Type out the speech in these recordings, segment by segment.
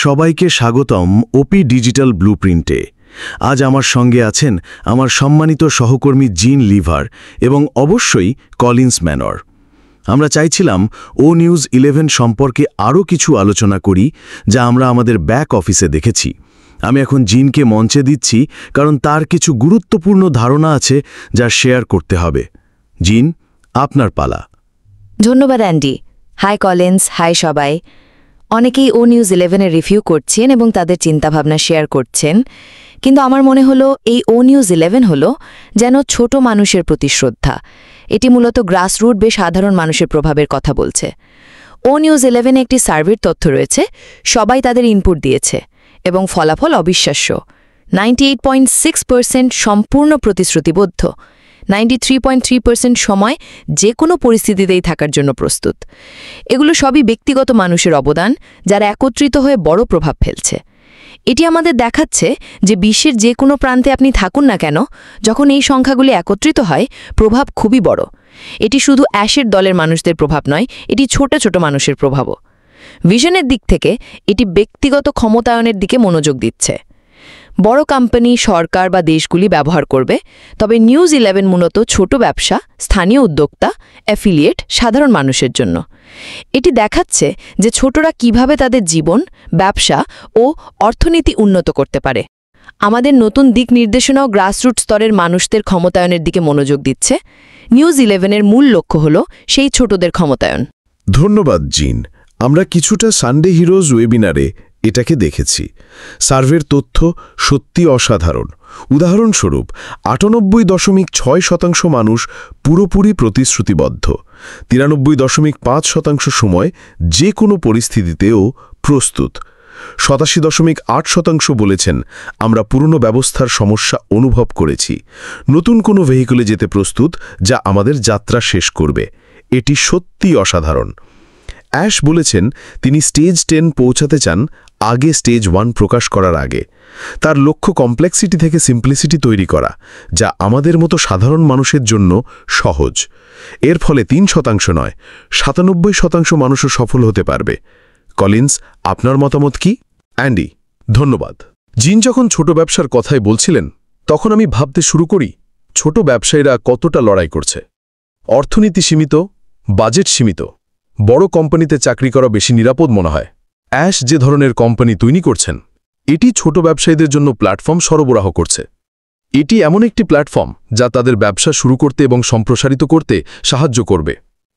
সবাইকে স্বাগতম ওপি ডিজিটাল ব্লুপ্রিন্টে। আজ আমার সঙ্গে আছেন আমার সম্মানিত সহকর্মী জিন লিভার এবং অবশ্যই কলিন্স ম্যানর। আমরা চাইছিলাম ও নিউজ 11 সম্পর্কে আরও কিছু আলোচনা করি, যা আমরা আমাদের ব্যাক অফিসে দেখেছি। আমি এখন জিনকে মঞ্চে দিচ্ছি, কারণ তার কিছু গুরুত্বপূর্ণ ধারণা আছে যা শেয়ার করতে হবে। জিন, আপনার পালা। ধন্যবাদ অ্যান্ডি। হাই কলিন্স, হাই সবাই। অনেকেই ও নিউজ 11-এর রিভিউ করছেন এবং তাদের চিন্তাভাবনা শেয়ার করছেন, কিন্তু আমার মনে হলো এই ও নিউজ 11 হলো যেন ছোট মানুষের প্রতি শ্রদ্ধা। এটি মূলত গ্রাসরুট বেশ সাধারণ মানুষের প্রভাবের কথা বলছে। ও নিউজ 11-এ একটি সার্ভের তথ্য রয়েছে, সবাই তাদের ইনপুট দিয়েছে এবং ফলাফল অবিশ্বাস্য। 98.6% সম্পূর্ণ প্রতিশ্রুতিবদ্ধ, 93.3% সময় যে কোনো পরিস্থিতিতেই থাকার জন্য প্রস্তুত। এগুলো সবই ব্যক্তিগত মানুষের অবদান, যারা একত্রিত হয়ে বড় প্রভাব ফেলছে। এটি আমাদের দেখাচ্ছে যে বিশ্বের যে কোনো প্রান্তে আপনি থাকুন না কেন, যখন এই সংখ্যাগুলি একত্রিত হয়, প্রভাব খুবই বড়। এটি শুধু অ্যাশের দলের মানুষদের প্রভাব নয়, এটি ছোট ছোট মানুষের প্রভাবও। ভিশনের দিক থেকে এটি ব্যক্তিগত ক্ষমতায়নের দিকে মনোযোগ দিচ্ছে। বড় কোম্পানি, সরকার বা দেশগুলি ব্যবহার করবে, তবে নিউজ 11 মূলত ছোট ব্যবসা, স্থানীয় উদ্যোক্তা, অ্যাফিলিয়েট, সাধারণ মানুষের জন্য। এটি দেখাচ্ছে যে ছোটরা কিভাবে তাদের জীবন, ব্যবসা ও অর্থনীতি উন্নত করতে পারে। আমাদের নতুন দিক নির্দেশনাও গ্রাসরুট স্তরের মানুষদের ক্ষমতায়নের দিকে মনোযোগ দিচ্ছে। নিউজ 11-এর মূল লক্ষ্য হল সেই ছোটদের ক্ষমতায়ন। ধন্যবাদ জিন। আমরা কিছুটা সানডে হিরোজ ওয়েবিনারে এটাকে দেখেছি। সার্ভের তথ্য সত্যি অসাধারণ। উদাহরণস্বরূপ 98.6% মানুষ পুরোপুরি প্রতিশ্রুতিবদ্ধ, 93.5% সময় যে কোনো পরিস্থিতিতেও প্রস্তুত, 87.8% বলেছেন আমরা পুরনো ব্যবস্থার সমস্যা অনুভব করেছি, নতুন কোনো ভেহিকলে যেতে প্রস্তুত যা আমাদের যাত্রা শেষ করবে। এটি সত্যি অসাধারণ। অ্যাশ বলেছেন তিনি স্টেজ 10 পৌঁছাতে চান আগে স্টেজ 1 প্রকাশ করার আগে। তার লক্ষ্য কমপ্লেক্সিটি থেকে সিম্পলিসিটি তৈরি করা, যা আমাদের মতো সাধারণ মানুষের জন্য সহজ। এর ফলে 3% নয়, 97% মানুষও সফল হতে পারবে। কলিন্স, আপনার মতামত কি? অ্যান্ডি, ধন্যবাদ। জিন যখন ছোট ব্যবসার কথাই বলছিলেন, তখন আমি ভাবতে শুরু করি ছোট ব্যবসায়ীরা কতটা লড়াই করছে। অর্থনীতি সীমিত, বাজেট সীমিত, বড় কোম্পানিতে চাকরি করা বেশি নিরাপদ মনে হয়। অ্যাশ যে ধরনের কোম্পানি তৈরি করছেন, এটি ছোট ব্যবসায়ীদের জন্য প্ল্যাটফর্ম সরবরাহ করছে। এটি এমন একটি প্ল্যাটফর্ম যা তাদের ব্যবসা শুরু করতে এবং সম্প্রসারিত করতে সাহায্য করবে।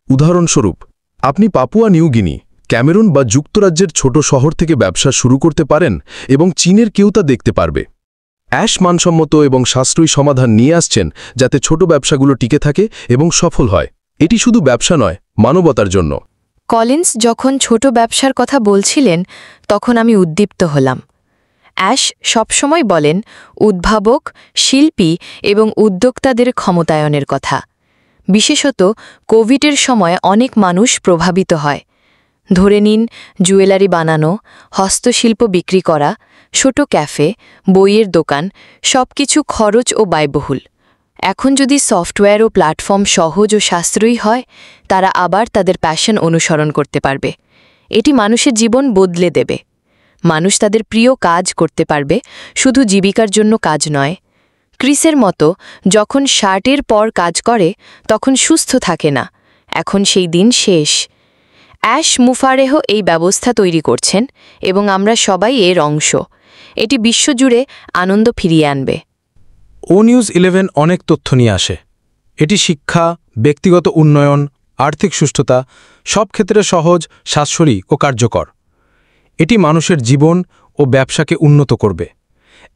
উদাহরণস্বরূপ, আপনি পাপুয়া নিউ গিনি, ক্যামেরুন বা যুক্তরাজ্যের ছোট শহর থেকে ব্যবসা শুরু করতে পারেন এবং চীনের কেউ তা দেখতে পারবে। অ্যাশ মানসম্মত এবং সাশ্রয়ী সমাধান নিয়ে আসছেন যাতে ছোট ব্যবসাগুলো টিকে থাকে এবং সফল হয়। এটি শুধু ব্যবসা নয়, মানবতার জন্য। কলিন্স যখন ছোট ব্যবসার কথা বলছিলেন, তখন আমি উদ্দীপ্ত হলাম। অ্যাশ সবসময় বলেন উদ্ভাবক, শিল্পী এবং উদ্যোক্তাদের ক্ষমতায়নের কথা। বিশেষত কোভিডের সময় অনেক মানুষ প্রভাবিত হয়। ধরে নিন, জুয়েলারি বানানো, হস্তশিল্প বিক্রি করা, ছোট ক্যাফে, বইয়ের দোকান, সবকিছু খরচ ও ব্যয়বহুল। এখন যদি সফটওয়্যার ও প্ল্যাটফর্ম সহজ ও সাশ্রয়ী হয়, তারা আবার তাদের প্যাশন অনুসরণ করতে পারবে। এটি মানুষের জীবন বদলে দেবে। মানুষ তাদের প্রিয় কাজ করতে পারবে, শুধু জীবিকার জন্য কাজ নয়। ক্রিসের মতো যখন শার্টের পর কাজ করে, তখন সুস্থ থাকে না। এখন সেই দিন শেষ। অ্যাশ মুফারেহ এই ব্যবস্থা তৈরি করছেন এবং আমরা সবাই এর অংশ। এটি বিশ্বজুড়ে আনন্দ ফিরিয়ে আনবে। ও নিউজ 11 অনেক তথ্য নিয়ে আসে। এটি শিক্ষা, ব্যক্তিগত উন্নয়ন, আর্থিক সুস্থতা, সব ক্ষেত্রে সহজ, সাশ্রয়ী ও কার্যকর। এটি মানুষের জীবন ও ব্যবসাকে উন্নত করবে।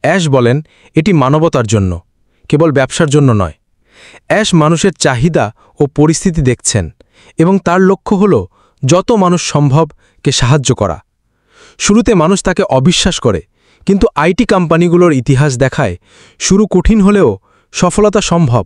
অ্যাশ বলেন এটি মানবতার জন্য, কেবল ব্যবসার জন্য নয়। অ্যাশ মানুষের চাহিদা ও পরিস্থিতি দেখছেন এবং তার লক্ষ্য হল যত মানুষ সম্ভবকে সাহায্য করা। শুরুতে মানুষ তাকে অবিশ্বাস করে, কিন্তু আইটি কোম্পানিগুলোর ইতিহাস দেখায় শুরু কঠিন হলেও সফলতা সম্ভব।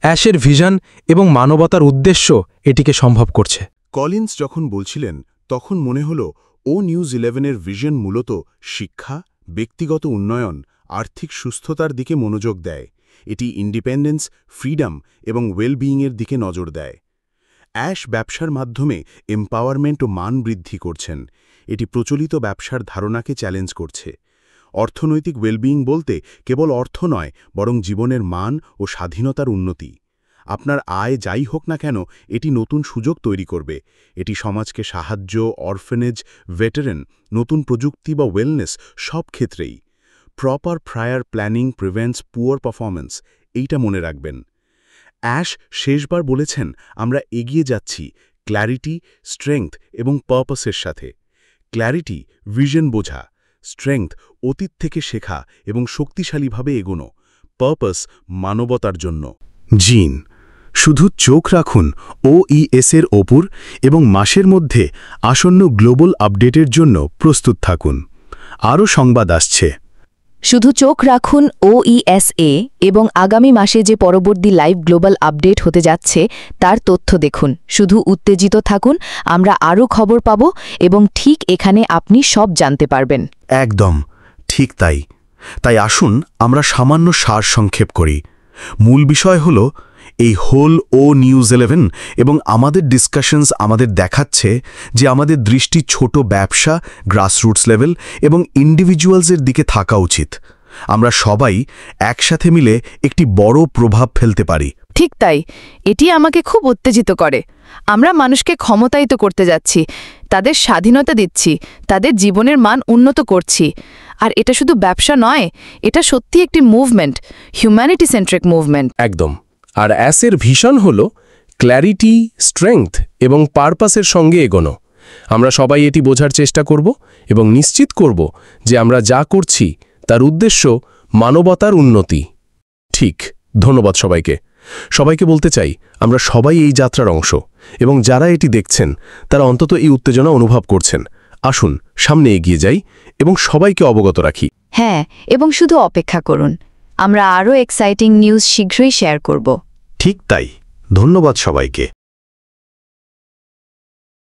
অ্যাশের ভিশন এবং মানবতার উদ্দেশ্য এটিকে সম্ভব করছে। কলিন্স যখন বলছিলেন, তখন মনে হল ও নিউজ 11-এর ভিশন মূলত শিক্ষা, ব্যক্তিগত উন্নয়ন, আর্থিক সুস্থতার দিকে মনোযোগ দেয়। এটি ইন্ডিপেন্ডেন্স, ফ্রিডম এবং ওয়েলবিইংয়ের দিকে নজর দেয়। অ্যাশ ব্যবসার মাধ্যমে এম্পাওয়ারমেন্ট ও মান বৃদ্ধি করছেন। এটি প্রচলিত ব্যবসার ধারণাকে চ্যালেঞ্জ করছে। অর্থনৈতিক ওয়েলবিইং বলতে কেবল অর্থ নয়, বরং জীবনের মান ও স্বাধীনতার উন্নতি। আপনার আয় যাই হোক না কেন, এটি নতুন সুযোগ তৈরি করবে। এটি সমাজকে সাহায্য, অরফেনেজ, ভেটারেন, নতুন প্রযুক্তি বা ওয়েলনেস সব ক্ষেত্রেই। Proper prior planning prevents poor performance, এইটা মনে রাখবেন। অ্যাশ শেষবার বলেছেন, আমরা এগিয়ে যাচ্ছি ক্ল্যারিটি, স্ট্রেংথ এবং পারপাসের সাথে। ক্ল্যারিটি, ভিশন বোঝা; স্ট্রেংথ, অতীত থেকে শেখা এবং শক্তিশালীভাবে এগোনো; পারপাস, মানবতার জন্য। জিন, শুধু চোখ রাখুন OES-এর ওপর এবং মাসের মধ্যে আসন্ন গ্লোবাল আপডেটের জন্য প্রস্তুত থাকুন। আরও সংবাদ আসছে। শুধু চোখ রাখুন OES-এ এবং আগামী মাসে যে পরবর্তী লাইভ গ্লোবাল আপডেট হতে যাচ্ছে তার তথ্য দেখুন। শুধু উত্তেজিত থাকুন, আমরা আরও খবর পাব এবং ঠিক এখানে আপনি সব জানতে পারবেন। একদম ঠিক তাই। তাই আসুন আমরা সামান্য সারসংক্ষেপ করি। মূল বিষয় হল, এই হোল নিউজ 11 এবং আমাদের ডিসকাশনস আমাদের দেখাচ্ছে যে আমাদের দৃষ্টি ছোট ব্যবসা, গ্রাসরুটস লেভেল এবং ইন্ডিভিজুয়ালসের দিকে থাকা উচিত। আমরা সবাই একসাথে মিলে একটি বড় প্রভাব ফেলতে পারি। ঠিক তাই, এটি আমাকে খুব উত্তেজিত করে। আমরা মানুষকে ক্ষমতায়িত করতে যাচ্ছি, তাদের স্বাধীনতা দিচ্ছি, তাদের জীবনের মান উন্নত করছি। আর এটা শুধু ব্যবসা নয়, এটা সত্যি একটি মুভমেন্ট, হিউম্যানিটি সেন্ট্রিক মুভমেন্ট। একদম। আর অ্যাসের ভিশন হল ক্ল্যারিটি, স্ট্রেংথ এবং পারপাসের সঙ্গে এগোনো। আমরা সবাই এটি বোঝার চেষ্টা করব এবং নিশ্চিত করব যে আমরা যা করছি তার উদ্দেশ্য মানবতার উন্নতি। ঠিক, ধন্যবাদ সবাইকে। সবাইকে বলতে চাই, আমরা সবাই এই যাত্রার অংশ এবং যারা এটি দেখছেন তারা অন্তত এই উত্তেজনা অনুভব করছেন। আসুন সামনে এগিয়ে যাই এবং সবাইকে অবগত রাখি। হ্যাঁ, এবং শুধু অপেক্ষা করুন, আমরা আরও এক্সাইটিং নিউজ শীঘ্রই শেয়ার করব। ঠিক তাই, ধন্যবাদ সবাইকে।